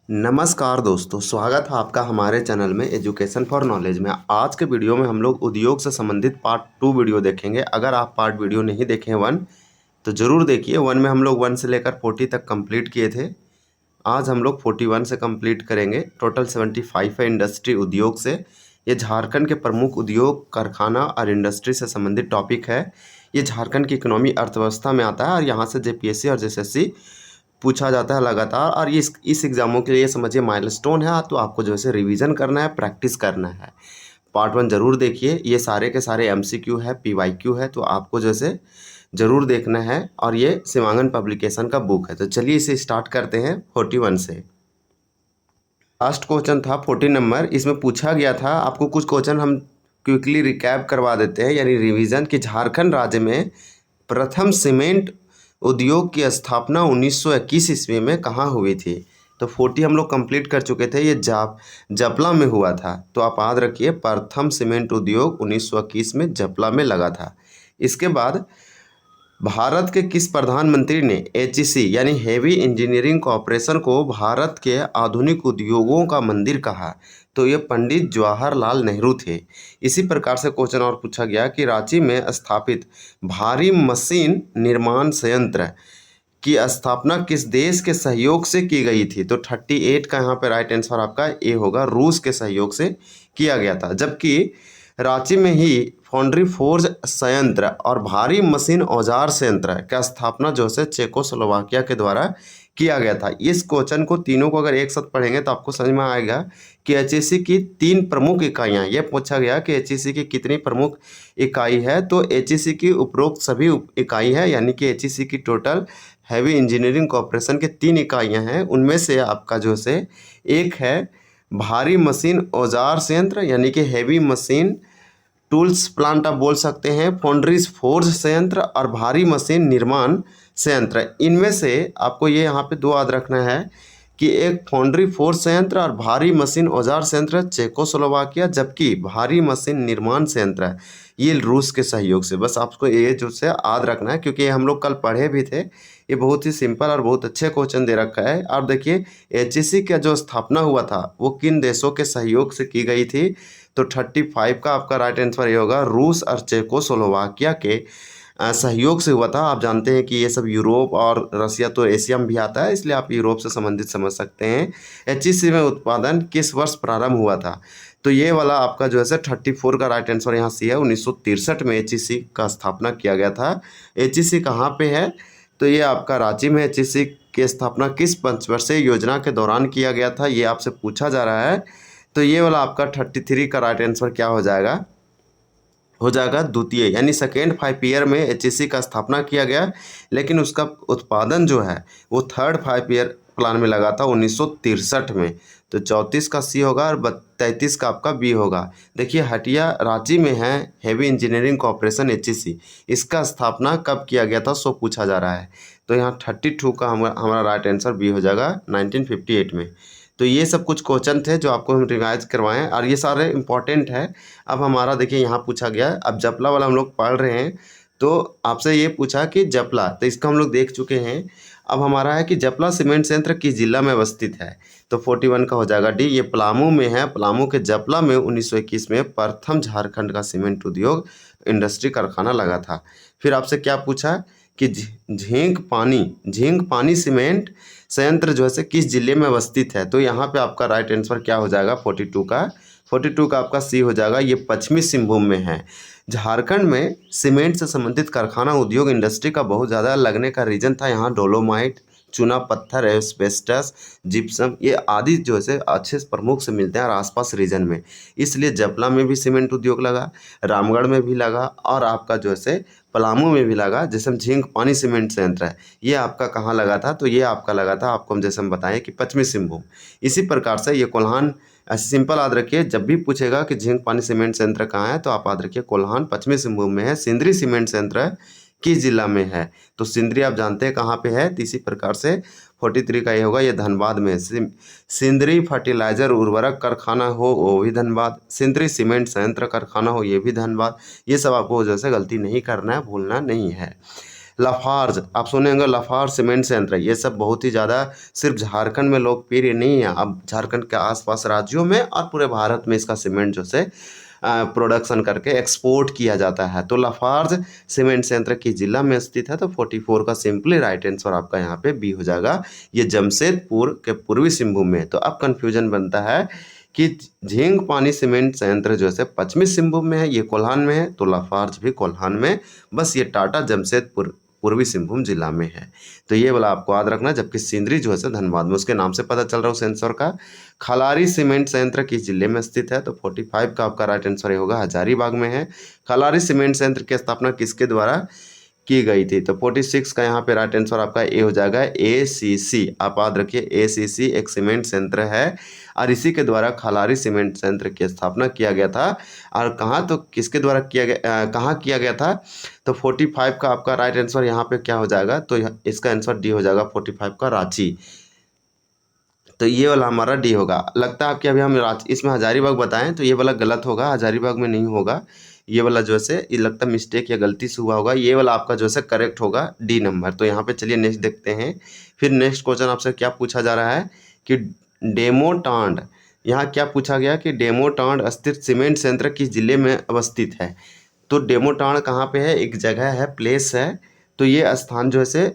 नमस्कार दोस्तों, स्वागत है आपका हमारे चैनल में एजुकेशन फॉर नॉलेज में। आज के वीडियो में हम लोग उद्योग से संबंधित पार्ट 2 वीडियो देखेंगे। अगर आप पार्ट वीडियो नहीं देखे हैं 1 तो ज़रूर देखिए। 1 में हम लोग 1 से लेकर 40 तक कंप्लीट किए थे। आज हम लोग 41 से कंप्लीट करेंगे। टोटल 75 है इंडस्ट्री उद्योग से। ये झारखंड के प्रमुख उद्योग, कारखाना और इंडस्ट्री से संबंधित टॉपिक है। ये झारखंड की इकोनॉमी अर्थव्यवस्था में आता है और यहाँ से जेपीएससी और जेएसएससी पूछा जाता है लगातार। और ये इस एग्ज़ामों के लिए समझिए माइलस्टोन है, तो आपको जो है रिवीजन करना है, प्रैक्टिस करना है। पार्ट 1 ज़रूर देखिए। ये सारे के सारे एमसीक्यू है, पीवाईक्यू है, तो आपको जैसे ज़रूर देखना है। और ये सिवांगन पब्लिकेशन का बुक है। तो चलिए इसे स्टार्ट करते हैं 41 से। लास्ट क्वेश्चन था 40 नंबर। इसमें पूछा गया था, आपको कुछ क्वेश्चन हम क्विकली रिकैप करवा देते हैं यानी रिवीजन, कि झारखंड राज्य में प्रथम सीमेंट उद्योग की स्थापना 1921 ईस्वी में कहाँ हुई थी। तो 40 हम लोग कंप्लीट कर चुके थे। ये जपला में हुआ था। तो आप याद रखिए, प्रथम सीमेंट उद्योग 1921 में जपला में लगा था। इसके बाद भारत के किस प्रधानमंत्री ने एचईसी यानी हेवी इंजीनियरिंग कॉरपोरेशन को भारत के आधुनिक उद्योगों का मंदिर कहा। तो ये पंडित जवाहरलाल नेहरू थे। इसी प्रकार से क्वेश्चन और पूछा गया कि रांची में स्थापित भारी मशीन निर्माण संयंत्र की स्थापना किस देश के सहयोग से की गई थी। तो 38 का यहाँ पे राइट आंसर आपका ए होगा, रूस के सहयोग से किया गया था। जबकि रांची में ही फाउंड्री फोर्ज संयंत्र और भारी मशीन औजार संयंत्र का स्थापना जो है चेकोस्लोवाकिया के द्वारा किया गया था। इस क्वेश्चन को तीनों को अगर एक साथ पढ़ेंगे तो आपको समझ में आएगा कि एचईसी की 3 प्रमुख इकाइयाँ। यह पूछा गया कि एचईसी की कितनी प्रमुख इकाई है। तो एचईसी की उपरोक्त सभी इकाई है, यानी कि एचईसी की टोटल हैवी इंजीनियरिंग कॉरपोरेशन के 3 इकाइयाँ हैं। उनमें से आपका जो है एक है भारी मशीन औजार संयंत्र यानी कि हैवी मशीन टूल्स प्लांट आप बोल सकते हैं, फाउंड्रीज फोर्ज संयंत्र और भारी मशीन निर्माण संयंत्र। इनमें से आपको ये यहाँ पे 2 याद रखना है कि एक फाउंड्री फोर्ज संयंत्र और भारी मशीन औजार संयंत्र चेकोस्लोवाकिया, जबकि भारी मशीन निर्माण संयंत्र ये रूस के सहयोग से। बस आपको ये जो से याद रखना है, क्योंकि हम लोग कल पढ़े भी थे। ये बहुत ही सिंपल और बहुत अच्छे क्वेश्चन दे रखा है। और देखिए एचईसी का जो स्थापना हुआ था वो किन देशों के सहयोग से की गई थी। तो 35 का आपका राइट आंसर ये होगा, रूस और चेकोस्लोवाकिया के सहयोग से हुआ था। आप जानते हैं कि ये सब यूरोप और रसिया तो एशिया में भी आता है, इसलिए आप यूरोप से संबंधित समझ सकते हैं। एचईसी में उत्पादन किस वर्ष प्रारंभ हुआ था। तो ये वाला आपका जो है 34 का राइट आंसर यहाँ सी है। 1963 में एचईसी का स्थापना किया गया था। एचईसी कहाँ पे है। तो ये आपका रांची में एचईसी की स्थापना किस पंचवर्षीय योजना के दौरान किया गया था, ये आपसे पूछा जा रहा है। तो ये वाला आपका 33 का राइट आंसर क्या हो जाएगा, द्वितीय, यानी सेकेंड 5 ईयर में एचईसी का स्थापना किया गया, लेकिन उसका उत्पादन जो है वो थर्ड 5 ईयर प्लान में लगा था 1963 में। तो 34 का सी होगा और 33 का आपका बी होगा। देखिए हटिया रांची में है हेवी इंजीनियरिंग कॉरपोरेशन एचईसी, इसका स्थापना कब किया गया था सो पूछा जा रहा है। तो यहाँ 32 का हमारा राइट आंसर बी हो जाएगा, 1958 में। तो ये सब कुछ क्वेश्चन थे जो आपको हम रिवाइज करवाएं और ये सारे इंपॉर्टेंट है। अब हमारा देखिए यहाँ पूछा गया, अब जपला वाला हम लोग पढ़ रहे हैं। तो आपसे ये पूछा कि जपला, तो इसका हम लोग देख चुके हैं। अब हमारा है कि जपला सीमेंट संयंत्र किस जिला में अवस्थित है। तो 41 का हो जाएगा डी, ये पलामू में है। पलामू के जपला में 1921 में प्रथम झारखंड का सीमेंट उद्योग इंडस्ट्री कारखाना लगा था। फिर आपसे क्या पूछा कि झींक पानी सीमेंट संयंत्र जो है किस जिले में अवस्थित है। तो यहाँ पे आपका राइट आंसर क्या हो जाएगा, 42 का आपका सी हो जाएगा, ये पश्चिमी सिंहभूम में है। झारखंड में सीमेंट से संबंधित कारखाना उद्योग इंडस्ट्री का बहुत ज़्यादा लगने का रीजन था। यहाँ डोलोमाइट, चूना पत्थर, एस्बेस्टस, जिप्सम ये आदि जो है अच्छे से प्रमुख से मिलते हैं और आसपास रीजन में। इसलिए जपला में भी सीमेंट उद्योग लगा, रामगढ़ में भी लगा और आपका जो है पलामू में भी लगा। जैसे हम झींक पानी सीमेंट संयंत्र है, ये आपका कहाँ लगा था। तो ये आपका लगा था, आपको हम जैसे हम बताएं कि पश्चिमी सिंहभूम। इसी प्रकार से ये कोल्हान, ऐसे सिंपल याद रखिए, जब भी पूछेगा कि झींक पानी सीमेंट संयंत्र कहाँ है तो आप याद रखिए कोल्हान पश्चिमी सिंहभूम में है। सिंदरी सीमेंट संयंत्र किस जिला में है। तो सिंदरी आप जानते हैं कहाँ पे है। तो इसी प्रकार से 43 का ये होगा, ये धनबाद में है। सिंदरी फर्टिलाइजर उर्वरक कारखाना हो वो भी धनबाद, सिंदरी सीमेंट संयंत्र कारखाना हो ये भी धनबाद। ये सब आपको जैसे गलती नहीं करना है, भूलना नहीं है। लाफार्ज आप सुने होंगे, लाफार्ज सीमेंट संयंत्र, ये सब बहुत ही ज़्यादा सिर्फ झारखंड में लोकप्रिय नहीं है, अब झारखंड के आसपास राज्यों में और पूरे भारत में इसका सीमेंट जो से प्रोडक्शन करके एक्सपोर्ट किया जाता है। तो लाफार्ज सीमेंट संयंत्र किस जिला में स्थित है? तो 44 का सिंपली राइट आंसर आपका यहाँ पे बी हो जाएगा। ये जमशेदपुर के पूर्वी सिंहभूम में। तो अब कन्फ्यूजन बनता है कि झींग पानी सीमेंट संयंत्र जो है पश्चिमी सिंहभूम में है, ये कोल्हान में है, तो लाफार्ज भी कोल्हान में, बस ये टाटा जमशेदपुर पूर्वी सिंहभूम जिला में है। तो ये वाला आपको याद रखना। जबकि सिंदरी जो है धनबाद में, उसके नाम से पता चल रहा है उस आंसर का। खलारी सीमेंट संयंत्र किस जिले में स्थित है? तो 45 का आपका राइट आंसर ये होगा, हजारीबाग में है। खलारी सीमेंट संयंत्र की स्थापना किसके द्वारा की गई थी? तो 46 का यहाँ पे राइट आंसर आपका ए हो जाएगा, ACC। आप याद रखिए ACC एक सीमेंट संयंत्र है और इसी के द्वारा खलारी सीमेंट संयंत्र की स्थापना किया गया था। और कहाँ, तो किसके द्वारा किया गया, कहाँ किया गया था? तो 45 का आपका राइट आंसर यहाँ पे क्या हो जाएगा? तो इसका आंसर डी हो जाएगा, 45 का रांची। तो ये वाला हमारा डी होगा। लगता है कि अभी हम इसमें हजारीबाग बताएं तो ये वाला गलत होगा, हजारीबाग में नहीं होगा। ये वाला जो है ये लगता है मिस्टेक या गलती से हुआ होगा। ये वाला आपका जो है करेक्ट होगा, डी नंबर। तो यहाँ पे चलिए नेक्स्ट देखते हैं। फिर नेक्स्ट क्वेश्चन आपसे क्या पूछा जा रहा है कि डेमोटांड, यहाँ क्या पूछा गया कि डेमोटांड स्थित सीमेंट संयंत्र किस जिले में अवस्थित है? तो डेमोटांड कहाँ पे है? एक जगह है, प्लेस है। तो ये स्थान जो है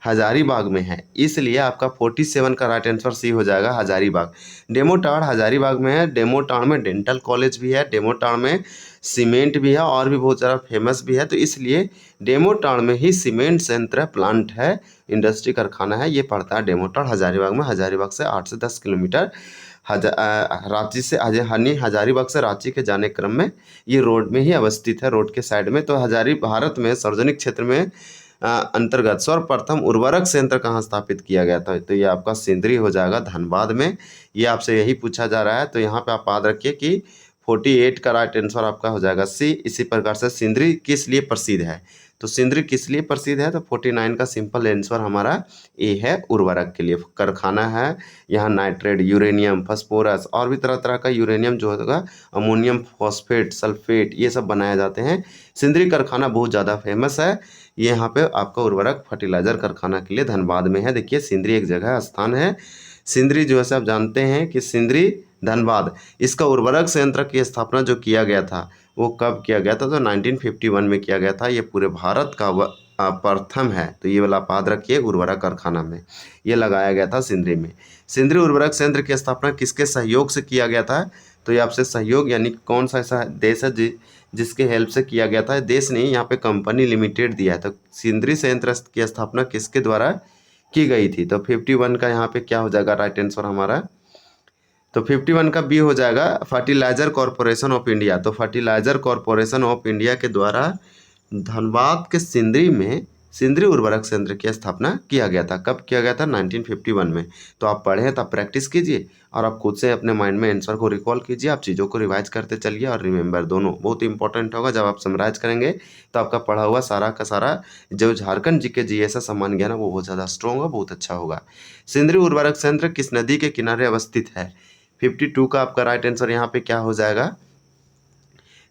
हजारीबाग में है, इसलिए आपका 47 का राइट आंसर सी हो जाएगा, हजारीबाग। डेमोटांड हजारीबाग में है। डेमोटांड में डेंटल कॉलेज भी है, डेमोटांड में सीमेंट भी है और भी बहुत सारा फेमस भी है। तो इसलिए डेमोटांड में ही सीमेंट संयंत्र प्लांट है, इंडस्ट्री कारखाना है, ये पड़ता है डेमोटांड हजारीबाग में। हजारीबाग से 8 से 10 किलोमीटर रांची से हजारीबाग से रांची के जाने क्रम में ये रोड में ही अवस्थित है, रोड के साइड में। तो भारत में सार्वजनिक क्षेत्र में अंतर्गत सर्वप्रथम उर्वरक संयंत्र कहाँ स्थापित किया गया था? तो ये आपका सिंदरी हो जाएगा, धनबाद में। ये आपसे यही पूछा जा रहा है। तो यहाँ पे आप याद रखिए कि 48 का राइट आंसर आपका हो जाएगा सी। इसी प्रकार से सिंदरी किस लिए प्रसिद्ध है? तो सिंदरी किस लिए प्रसिद्ध है? तो 49 का सिंपल आंसर हमारा ए है, उर्वरक के लिए कारखाना है। यहाँ नाइट्रेट, यूरेनियम, फास्फोरस और भी तरह तरह का यूरेनियम जो होगा, अमोनियम फॉस्फेट, सल्फेट, ये सब बनाए जाते हैं। सिंदरी कारखाना बहुत ज़्यादा फेमस है। ये यहाँ पे आपका उर्वरक फर्टिलाइजर कारखाना के लिए धनबाद में है। देखिए सिंदरी एक जगह स्थान है। सिंदरी जो है आप जानते हैं कि सिंदरी धनबाद, इसका उर्वरक संयंत्र की स्थापना जो किया गया था वो कब किया गया था? तो 1951 में किया गया था। ये पूरे भारत का प्रथम है। तो ये वाला आप याद रखिए, उर्वरक कारखाना में ये लगाया गया था सिंदरी में। सिंदरी उर्वरक संयंत्र की स्थापना किसके सहयोग से किया गया था? तो ये आपसे सहयोग यानी कौन सा ऐसा देश है जिसके हेल्प से किया गया था? देश नहीं, यहाँ पे कंपनी लिमिटेड दिया है। तो सिंदरी संयंत्र की स्थापना किसके द्वारा की गई थी? तो 51 का यहाँ पे क्या हो जाएगा राइट आंसर हमारा? तो 51 का बी हो जाएगा, फर्टिलाइजर कॉरपोरेशन ऑफ इंडिया। तो फर्टिलाइजर कॉरपोरेशन ऑफ इंडिया के द्वारा धनबाद के सिंदरी में सिंदरी उर्वरक संयंत्र की स्थापना किया गया था। कब किया गया था? 1951 में। तो आप पढ़ें तब प्रैक्टिस कीजिए और आप खुद से अपने माइंड में आंसर को रिकॉल कीजिए। आप चीज़ों को रिवाइज करते चलिए और रिमेंबर, दोनों बहुत इंपॉर्टेंट होगा। जब आप समराइज करेंगे तो आपका पढ़ा हुआ सारा का सारा जो झारखंड जी के GS सामान्य ज्ञान है वो बहुत ज़्यादा स्ट्रॉन्ग होगा, बहुत अच्छा होगा। सिंदरी उर्वरक संयंत्र किस नदी के किनारे अवस्थित है? 52 का आपका राइट आंसर यहाँ पे क्या हो जाएगा?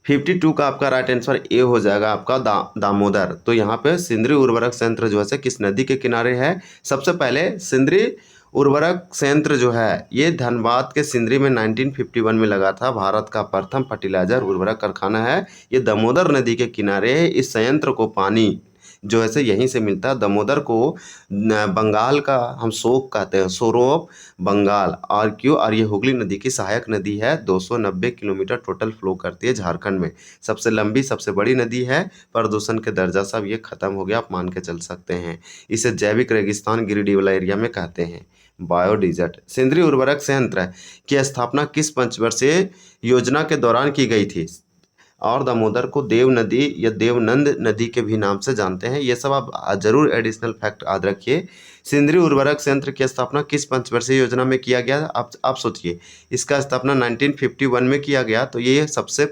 52 का आपका राइट आंसर ए हो जाएगा आपका दामोदर। तो यहाँ पे सिंदरी उर्वरक संयंत्र जो है किस नदी के किनारे है? सबसे पहले सिंदरी उर्वरक संयंत्र जो है ये धनबाद के सिंदरी में 1951 में लगा था। भारत का प्रथम फर्टिलाइजर उर्वरक कारखाना है। ये दामोदर नदी के किनारे है। इस संयंत्र को पानी जो है यहीं से मिलता है। दामोदर को बंगाल का हम शोक कहते हैं, सोरोप बंगाल। और क्यों? और ये हुगली नदी की सहायक नदी है। 290 किलोमीटर टोटल फ्लो करती है झारखंड में। सबसे लंबी सबसे बड़ी नदी है। प्रदूषण के दर्जा से अब ये खत्म हो गया, आप मान के चल सकते हैं। इसे जैविक रेगिस्तान गिरिडीह वाला एरिया में कहते हैं, बायोडिजर्ट। सिंदरी उर्वरक संयंत्र की स्थापना किस पंचवर्षीय योजना के दौरान की गई थी? और दामोदर को देव नदी या देवनंद नदी के भी नाम से जानते हैं। ये सब आप जरूर एडिशनल फैक्ट याद रखिए। सिंदरी उर्वरक संयंत्र की स्थापना किस पंचवर्षीय योजना में किया गया? आप सोचिए, इसका स्थापना 1951 में किया गया। तो ये सबसे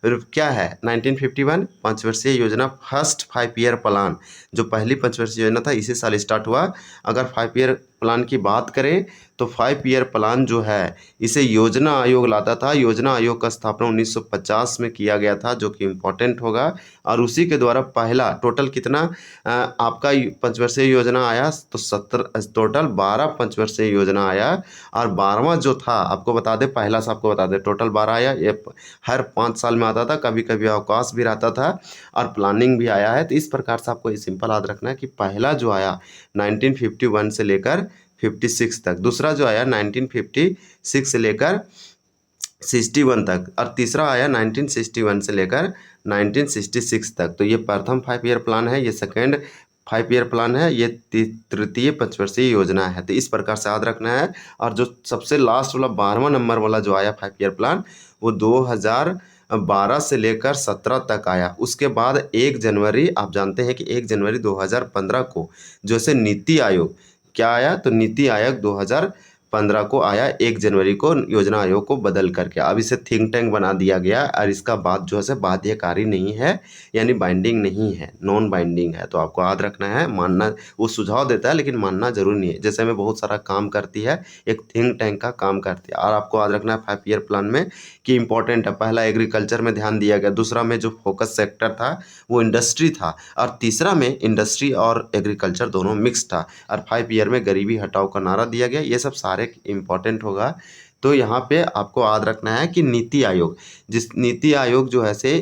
क्या है? 1951 पंचवर्षीय योजना, फर्स्ट 5 ईयर प्लान। जो पहली पंचवर्षीय योजना था इसी साल स्टार्ट हुआ। अगर 5 ईयर प्लान की बात करें तो 5 ईयर प्लान जो है इसे योजना आयोग लाता था। योजना आयोग का स्थापना 1950 में किया गया था, जो कि इम्पोर्टेंट होगा। और उसी के द्वारा पहला टोटल कितना आपका पंचवर्षीय योजना आया, तो 17 टोटल 12 पंचवर्षीय योजना आया। और 12वां जो था आपको बता दें, पहला से आपको बता दें टोटल 12 आया। ये हर 5 साल में आता था, कभी कभी अवकाश भी रहता था और प्लानिंग भी आया है। तो इस प्रकार से आपको ये सिंपल याद रखना है कि पहला जो आया 1951 से लेकर 56 तक, दूसरा जो आया 1956 से लेकर 61 तक, और तीसरा आया 1961 से लेकर 1966 तक। तो ये प्रथम 5 ईयर प्लान है, ये सेकेंड 5 ईयर प्लान है, ये तृतीय पंचवर्षीय योजना है। तो इस प्रकार से याद रखना है। और जो सबसे लास्ट वाला 12वां नंबर वाला जो आया 5 ईयर प्लान, वो 2012 से लेकर 17 तक आया। उसके बाद 1 जनवरी, आप जानते हैं कि 1 जनवरी 2015 को जैसे नीति आयोग क्या आया, तो नीति आयोग 2015 को आया 1 जनवरी को, योजना आयोग को बदल करके। अब इसे थिंक टैंक बना दिया गया और इसका बात जो है बाध्यकारी नहीं है, यानी बाइंडिंग नहीं है, नॉन बाइंडिंग है। तो आपको याद रखना है, मानना वो सुझाव देता है लेकिन मानना जरूरी नहीं है। जैसे में बहुत सारा काम करती है, एक थिंक टैंक का काम करती है। और आपको याद रखना है 5 ईयर प्लान में कि इंपॉर्टेंट है, पहला एग्रीकल्चर में ध्यान दिया गया, दूसरा में जो फोकस सेक्टर था वो इंडस्ट्री था, और तीसरा में इंडस्ट्री और एग्रीकल्चर दोनों मिक्स था, और 5 ईयर में गरीबी हटाओ का नारा दिया गया। ये सब सारे इंपॉर्टेंट होगा। तो यहाँ पे आपको याद रखना है कि नीति आयोग, जिस नीति आयोग जो है से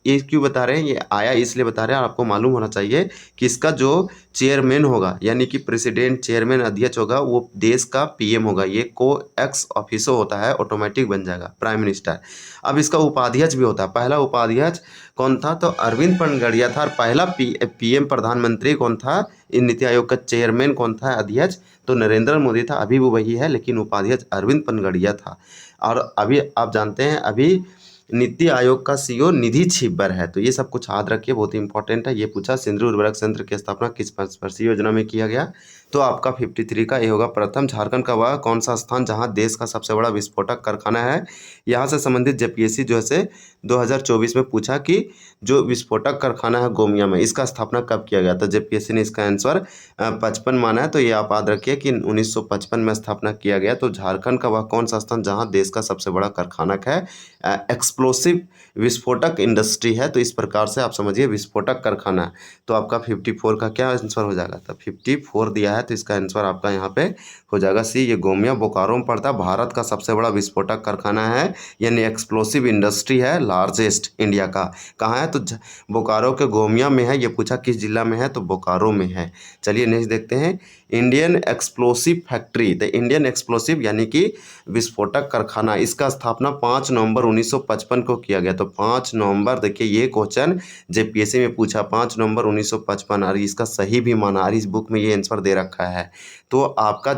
ये क्यों बता रहे हैं, ये आया इसलिए बता रहे हैं। आपको मालूम होना चाहिए कि इसका जो चेयरमैन होगा, यानी कि प्रेसिडेंट, चेयरमैन, अध्यक्ष होगा, वो देश का पीएम होगा। ये को एक्स ऑफिसो होता है, ऑटोमेटिक बन जाएगा प्राइम मिनिस्टर। अब इसका उपाध्यक्ष भी होता है। पहला उपाध्यक्ष कौन था, तो अरविंद पनगड़िया था। और पहला पीएम प्रधानमंत्री कौन था, इन नीति आयोग का चेयरमैन कौन था, अध्यक्ष, तो नरेंद्र मोदी था। अभी वो वही है, लेकिन उपाध्यक्ष अरविंद पनगड़िया था। और अभी आप जानते हैं अभी नीति आयोग का सीईओ निधि छिब्बर है। तो ये सब कुछ याद रखिए, बहुत इंपॉर्टेंट है। ये पूछा सिंधु उर्वरक संयंत्र की स्थापना किस पंचवर्षीय योजना में किया गया, तो आपका 53 का ये होगा। प्रथम झारखंड का वह कौन सा स्थान जहां देश का सबसे बड़ा विस्फोटक कारखाना है। यहाँ से संबंधित जेपीएससी जो है 2024 में पूछा कि जो विस्फोटक कारखाना है गोमिया में, इसका स्थापना कब किया गया, तो जेपीएससी ने इसका आंसर 55 माना है। तो ये आप याद रखिए कि 1955 में स्थापना किया गया। तो झारखंड का वह कौन सा स्थान जहाँ देश का सबसे बड़ा कारखाना है, एक्सप्लोसिव विस्फोटक इंडस्ट्री है। तो इस प्रकार से आप समझिए विस्फोटक कारखाना। तो आपका 54 का क्या आंसर हो जाएगा, तो 54 दिया है, तो इसका आंसर आपका यहाँ पे हो जाएगा सी। ये गोमिया बोकारो में पड़ता है, भारत का सबसे बड़ा विस्फोटक कारखाना है, यानी एक्सप्लोसिव इंडस्ट्री है, लार्जेस्ट इंडिया का। कहाँ है, तो बोकारो के गोमिया में है। ये पूछा किस जिला में है, तो बोकारो में है। चलिए नेक्स्ट देखते हैं, इंडियन एक्सप्लोसिव फैक्ट्री। तो इंडियन एक्सप्लोसिव यानी कि विस्फोटक कारखाना, इसका स्थापना 5 नवंबर 1955 को किया गया। तो 5 नवंबर, देखिए ये क्वेश्चन जेपीएससी में पूछा, 5 नवंबर 1955, और इसका सही भी माना, और इस बुक में ये आंसर दे रखा है। तो आपका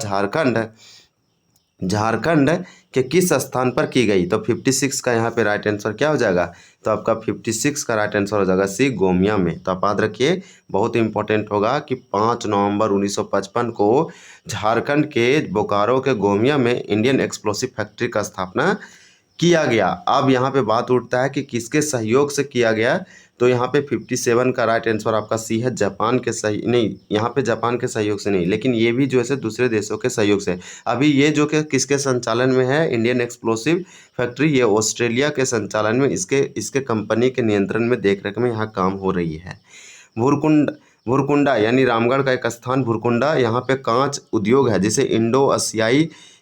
झारखंड के किस स्थान पर की गई, तो 56 का यहाँ पे राइट आंसर क्या हो जाएगा, तो आपका 56 का राइट आंसर हो जाएगा सी, गोमिया में। तो आप याद रखिए, बहुत इंपॉर्टेंट होगा कि 5 नवंबर 1955 को झारखंड के बोकारो के गोमिया में इंडियन एक्सप्लोसिव फैक्ट्री का स्थापना किया गया। अब यहाँ पे बात उठता है कि किसके सहयोग से किया गया, तो यहाँ पे 57 का राइट आंसर आपका सी है, जापान के नहीं, यहाँ पे जापान के सहयोग से नहीं, लेकिन ये भी जो है दूसरे देशों के सहयोग से। अभी ये जो कि किसके संचालन में है, इंडियन एक्सप्लोसिव फैक्ट्री, ये ऑस्ट्रेलिया के संचालन में, इसके कंपनी के नियंत्रण में, देख रेख में यहाँ काम हो रही है। भुरकुंडा यानी रामगढ़ का एक स्थान भुरकुंडा, यहाँ पे कांच उद्योग है, जिसे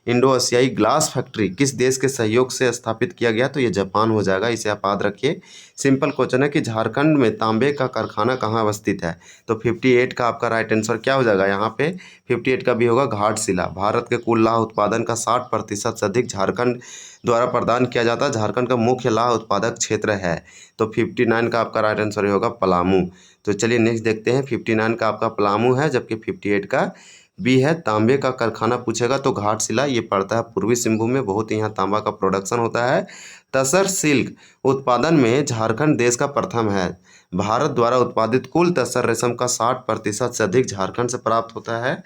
इंडो एशियाई ग्लास फैक्ट्री किस देश के सहयोग से स्थापित किया गया, तो ये जापान हो जाएगा। इसे आप याद रखिए। सिंपल क्वेश्चन है कि झारखंड में तांबे का कारखाना कहाँ अवस्थित है, तो 58 का आपका राइट आंसर क्या हो जाएगा, यहाँ पे 58 का भी होगा घाटशिला। भारत के कुल लाह उत्पादन का 60% से अधिक झारखंड द्वारा प्रदान किया जाता है। झारखंड का मुख्य लाह उत्पादक क्षेत्र है। तो 59 का आपका राइट आंसर होगा पलामू। तो चलिए नेक्स्ट देखते हैं, 59 का आपका पलामू है, जबकि 58 का बी है। तांबे का कारखाना पूछेगा तो घाटशिला, ये पड़ता है पूर्वी सिंहभूम में, बहुत ही यहाँ तांबा का प्रोडक्शन होता है। तसर सिल्क उत्पादन में झारखंड देश का प्रथम है। भारत द्वारा उत्पादित कुल तसर रेशम का 60% से अधिक झारखंड से प्राप्त होता है।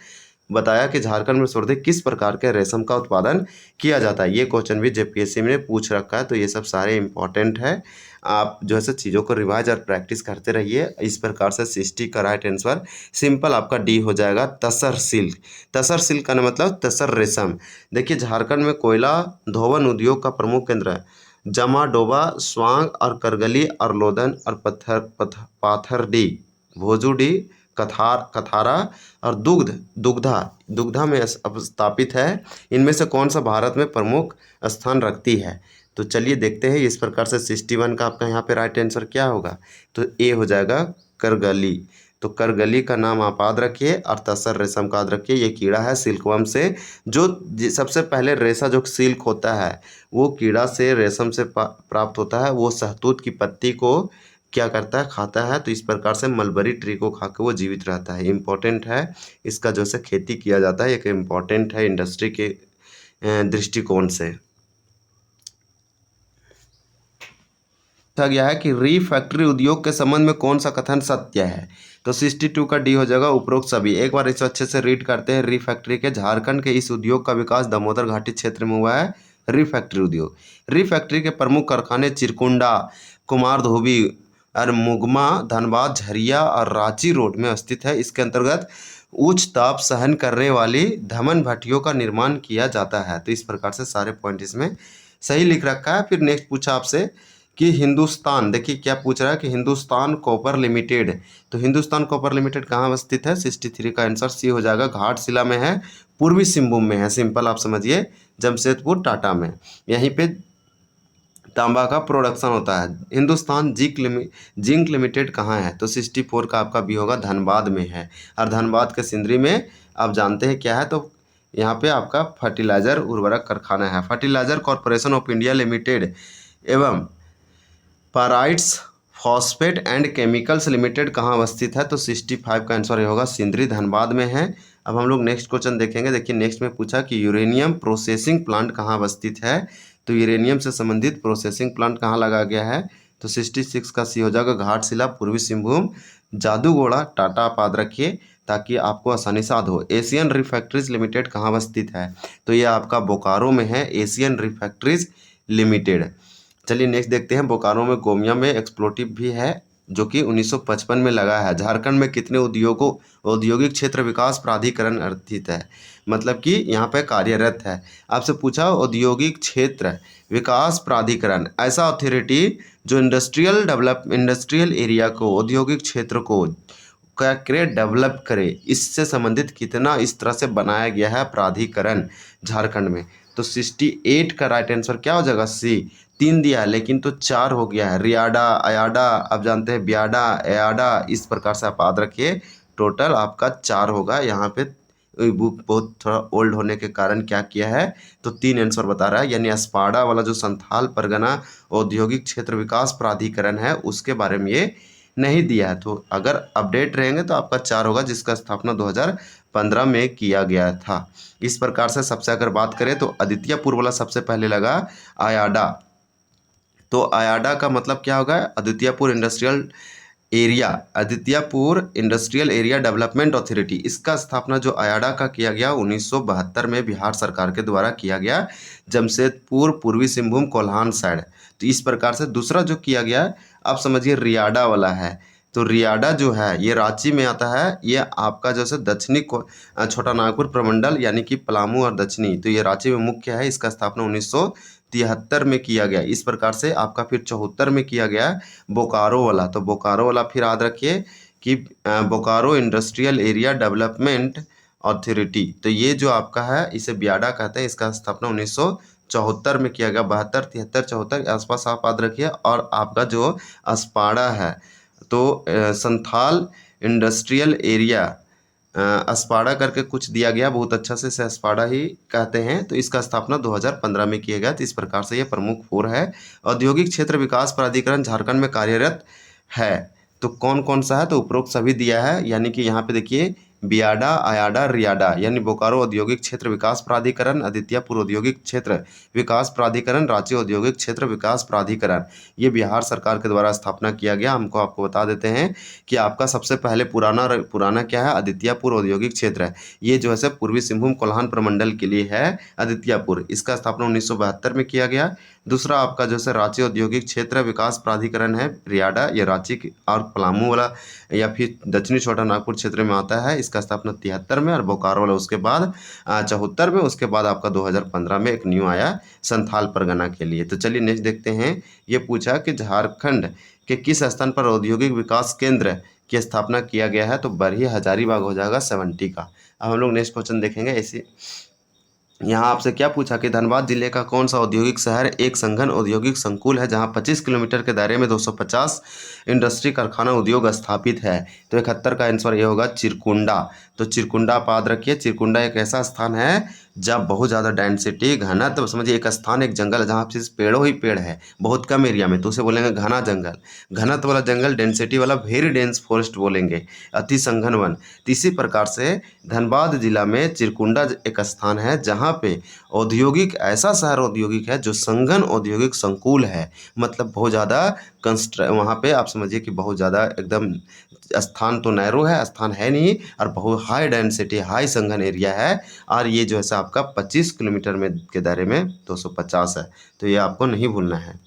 बताया कि झारखंड में सर्वाधिक किस प्रकार के रेशम का उत्पादन किया जाता है। ये क्वेश्चन भी जेपीएससी में पूछ रखा है, तो ये सब सारे इंपॉर्टेंट है। आप जो है सो चीज़ों को रिवाइज और प्रैक्टिस करते रहिए। इस प्रकार से 60 का राइट आंसर सिंपल आपका डी हो जाएगा, तसर सिल्क। तसर सिल्क का मतलब तसर रेशम। देखिए झारखंड में कोयला धोवन उद्योग का प्रमुख केंद्र है। जमा डोबा, स्वांग और करगली और लोदन और पाथरडी, भोजूडी, कथारा और दुग्धा में स्थापित है। इनमें से कौन सा भारत में प्रमुख स्थान रखती है। तो चलिए देखते हैं। इस प्रकार से 61 का आपका यहाँ पे राइट आंसर क्या होगा, तो ए हो जाएगा करगली। तो करगली का नाम आप याद रखिए और तसर रेशम का याद रखिए। ये कीड़ा है सिल्कवर्म से, जो सबसे पहले रेशा जो सिल्क होता है वो कीड़ा से रेशम से प्राप्त होता है। वो शहतूत की पत्ती को क्या करता है, खाता है। तो इस प्रकार से मलबरी ट्री को खा के वो जीवित रहता है। इम्पोर्टेंट है इसका जो है खेती किया जाता है, एक इम्पॉर्टेंट है इंडस्ट्री के दृष्टिकोण से। पूछा गया है कि रीफैक्टरी उद्योग के संबंध में कौन सा कथन सत्य है। तो 62 का डी हो जाएगा उपरोक्त सभी। एक बार इसे अच्छे से रीड करते हैं। रीफैक्टरी के झारखंड के इस उद्योग का विकास दामोदर घाटी क्षेत्र में हुआ है। रीफैक्टरी उद्योग, रीफैक्टरी के प्रमुख कारखाने चिरकुंडा, कुमार धोबी और मुगमा, धनबाद, झरिया और रांची रोड में स्थित है। इसके अंतर्गत उच्च ताप सहन करने वाली धमन भट्टियों का निर्माण किया जाता है। तो इस प्रकार से सारे पॉइंट इसमें सही लिख रखा है। फिर नेक्स्ट पूछा आपसे कि हिंदुस्तान, देखिए क्या पूछ रहा है कि हिंदुस्तान कॉपर लिमिटेड, तो हिंदुस्तान कॉपर लिमिटेड कहाँ स्थित है। 63 का आंसर सी हो जाएगा, घाटशिला में है, पूर्वी सिंहभूम में है। सिंपल आप समझिए, जमशेदपुर टाटा में, यहीं पे तांबा का प्रोडक्शन होता है। हिंदुस्तान जिंक लिमिटेड कहाँ है, तो 64 का आपका भी होगा, धनबाद में है। और धनबाद के सिंदरी में आप जानते हैं क्या है, तो यहाँ पे आपका फर्टिलाइजर उर्वरक कारखाना है। Fertilizer Corporation of India Limited एवं Pyrites Phosphate and Chemicals Limited कहाँ अवस्थित है, तो 65 का आंसर ये होगा, सिंदरी धनबाद में है। अब हम लोग नेक्स्ट क्वेश्चन देखेंगे। देखिए नेक्स्ट में पूछा कि यूरेनियम प्रोसेसिंग प्लांट कहाँ अवस्थित है। तो यूरेनियम से संबंधित प्रोसेसिंग प्लांट कहाँ लगा गया है, तो 66 का सी हो जाएगा, घाटशिला, पूर्वी सिंहभूम, जादूगोड़ा, टाटा आप याद रखिए ताकि आपको आसानी से याद हो। एशियन रिफैक्ट्रीज लिमिटेड कहाँ अवस्थित है, तो ये आपका बोकारो में है, एशियन रिफैक्ट्रीज लिमिटेड। चलिए नेक्स्ट देखते हैं। बोकारो में गोमिया में एक्सप्लोटिव भी है जो कि 1955 में लगा है। झारखंड में कितने औद्योगिक क्षेत्र विकास प्राधिकरण स्थित है, मतलब कि यहाँ पे कार्यरत है। आपसे पूछा औद्योगिक क्षेत्र विकास प्राधिकरण, ऐसा अथॉरिटी जो इंडस्ट्रियल एरिया को, औद्योगिक क्षेत्र को क्या डेवलप करे, इससे संबंधित कितना इस तरह से बनाया गया है प्राधिकरण झारखंड में। तो 68 का राइट आंसर क्या हो जाएगा, सी। 3 दिया है लेकिन तो 4 हो गया है। रियाडा, अयाडा, आप जानते हैं ब्याडा, एयाडा, इस प्रकार से आप याद रखिए। टोटल आपका 4 होगा। यहाँ पे बुक बहुत थोड़ा ओल्ड होने के कारण क्या किया है, तो 3 आंसर बता रहा है। यानी अस्पाडा वाला जो संथाल परगना औद्योगिक क्षेत्र विकास प्राधिकरण है उसके बारे में ये नहीं दिया है। तो अगर अपडेट रहेंगे तो आपका 4 होगा, जिसका स्थापना 2015 में किया गया था। इस प्रकार से सबसे अगर बात करें तो आदित्यपुर वाला सबसे पहले लगा आयाडा। तो आयाडा का मतलब क्या होगा, Adityapur industrial area development authority. इसका स्थापना जो आयाडा का किया गया 1972 में बिहार सरकार के द्वारा किया गया, जमशेदपुर, पूर्वी सिंहभूम, कोल्हान साइड। तो इस प्रकार से दूसरा जो किया गया आप समझिए रियाडा वाला है। तो रियाडा जो है ये रांची में आता है। ये आपका जैसे दक्षिणी छोटा नागपुर प्रमंडल यानी कि पलामू और दक्षिणी, तो ये रांची में मुख्य है। इसका स्थापना 1973 में किया गया। इस प्रकार से आपका फिर 74 में किया गया बोकारो वाला। तो बोकारो वाला फिर याद रखिए कि Bokaro industrial area development authority. तो ये जो आपका है इसे बियाडा कहते हैं। इसका स्थापना 1974 में किया गया। 72, 73, 74 के आसपास आप याद रखिए। और आपका जो अस्पाडा है तो संथाल इंडस्ट्रियल एरिया अस्पाडा करके कुछ दिया गया, बहुत अच्छा से इसे अस्पाडा ही कहते हैं। तो इसका स्थापना 2015 में किया गया। तो इस प्रकार से ये प्रमुख 4 है। औद्योगिक क्षेत्र विकास प्राधिकरण झारखंड में कार्यरत है। तो कौन कौन सा है, तो उपरोक्त सभी दिया है। यानी कि यहाँ पे देखिए बियाडा, अयाडा, रियाडा यानी बोकारो औद्योगिक क्षेत्र विकास प्राधिकरण, आदित्यपुर औद्योगिक क्षेत्र विकास प्राधिकरण, रांची औद्योगिक क्षेत्र विकास प्राधिकरण। ये बिहार सरकार के द्वारा स्थापना किया गया। हमको आपको बता देते हैं कि आपका सबसे पहले पुराना क्या है, आदित्यपुर औद्योगिक क्षेत्र है। ये जो है पूर्वी सिंहभूम कोल्हान प्रमंडल के लिए है आदित्यपुर। इसका स्थापना 1972 में किया गया। दूसरा आपका जो है रांची औद्योगिक क्षेत्र विकास प्राधिकरण है, रियाडा, ये रांची और पलामू वाला या फिर दक्षिणी छोटा नागपुर क्षेत्र में आता है। इसका स्थापना 73 में और बोकारो वाला उसके बाद 74 में। उसके बाद आपका 2015 में एक न्यू आया संथाल परगना के लिए। तो चलिए नेक्स्ट देखते हैं। ये पूछा कि झारखंड के किस स्थान पर औद्योगिक विकास केंद्र की स्थापना किया गया है, तो बरही हजारीबाग हो जाएगा 70 का। अब हम लोग नेक्स्ट क्वेश्चन देखेंगे। ऐसे यहाँ आपसे क्या पूछा कि धनबाद जिले का कौन सा औद्योगिक शहर एक संघन औद्योगिक संकुल है जहाँ 25 किलोमीटर के दायरे में 250 इंडस्ट्री कारखाना उद्योग स्थापित है। तो 71 का आंसर ये होगा चिरकुंडा। तो चिरकुंडा आप याद रखिए, चिरकुंडा एक ऐसा स्थान है जब बहुत ज़्यादा डेंसिटी घनत्व, तो समझिए एक स्थान एक जंगल है जहाँ सिर्फ पेड़ों ही पेड़ है बहुत कम एरिया में, तो उसे बोलेंगे घना जंगल। घनत्व वाला जंगल, डेंसिटी वाला वेरी डेंस फॉरेस्ट बोलेंगे, अति संघन वन। तो इसी प्रकार से धनबाद जिला में चिरकुंडा एक स्थान है जहाँ पे औद्योगिक, ऐसा शहर औद्योगिक है जो संघन औद्योगिक संकुल है। मतलब बहुत ज़्यादा वहाँ पे आप समझिए कि बहुत ज़्यादा एकदम स्थान तो नैरो है, स्थान है नहीं, और बहुत हाई डेंसिटी हाई संघन एरिया है। और ये जो है आपका 25 किलोमीटर में के दायरे में 250 है। तो ये आपको नहीं भूलना है।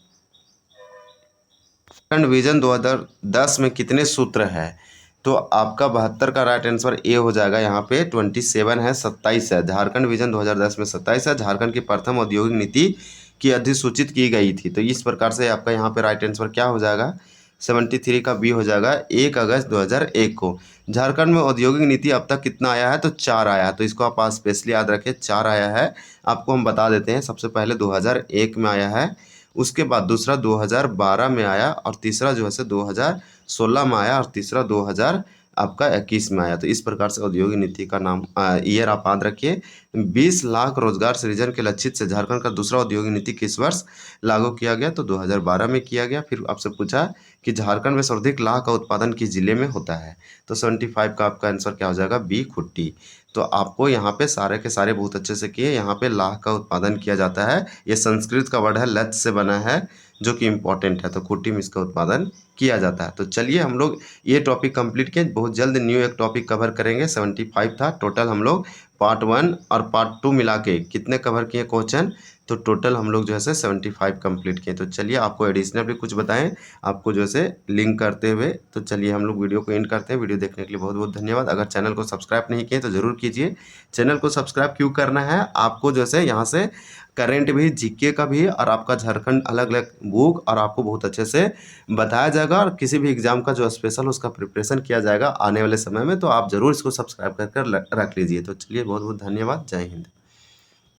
विजन 2010 में कितने सूत्र है, तो आपका 72 का राइट आंसर ए हो जाएगा। यहाँ पे 27 है, 27 है। झारखंड विजन 2010 में 27 है। झारखंड की प्रथम औद्योगिक नीति की अधिसूचित की गई थी। तो इस प्रकार से आपका यहाँ पे राइट आंसर क्या हो जाएगा, 73 का बी हो जाएगा। 1 अगस्त 2001 को झारखंड में औद्योगिक नीति अब तक कितना आया है, तो 4 आया है। तो इसको आप स्पेशली याद रखें, 4 आया है। आपको हम बता देते हैं। सबसे पहले 2001 में आया है, उसके बाद दूसरा 2012 में आया, और तीसरा जो है 2016 में आया, और तीसरा 2021 में आया। तो इस प्रकार से औद्योगिक नीति का नाम ईयर आप याद रखिए। 20 लाख रोजगार सृजन के लक्षित से झारखंड का दूसरा औद्योगिक नीति किस वर्ष लागू किया गया, तो 2012 में किया गया। फिर आपसे पूछा कि झारखंड में सर्वाधिक लाह का उत्पादन किस जिले में होता है, तो 75 का आपका आंसर क्या हो जाएगा, बी खुट्टी। तो आपको यहाँ पे सारे के सारे बहुत अच्छे से किए। यहाँ पे लाह का उत्पादन किया जाता है। ये संस्कृत का वर्ड है, लच से बना है, जो कि इम्पोर्टेंट है। तो खुट्टी में इसका उत्पादन किया जाता है। तो चलिए हम लोग ये टॉपिक कंप्लीट किए। बहुत जल्द न्यू एक टॉपिक कवर करेंगे। 75 था टोटल। हम लोग पार्ट 1 और पार्ट 2 मिला के कितने कवर किए क्वेश्चन, तो टोटल हम लोग जो है 75 कंप्लीट किए। तो चलिए आपको एडिशनल भी कुछ बताएं आपको जो है लिंक करते हुए। तो चलिए हम लोग वीडियो को एंड करते हैं। वीडियो देखने के लिए बहुत बहुत धन्यवाद। अगर चैनल को सब्सक्राइब नहीं किए तो ज़रूर कीजिए। चैनल को सब्सक्राइब क्यों करना है, आपको जो है यहाँ से करेंट भी, जीके का भी, और आपका झारखंड अलग अलग बुक और आपको बहुत अच्छे से बताया जाएगा, और किसी भी एग्जाम का जो स्पेशल उसका प्रिपरेशन किया जाएगा आने वाले समय में। तो आप ज़रूर इसको सब्सक्राइब कर रख लीजिए। तो चलिए बहुत बहुत धन्यवाद। जय हिंद।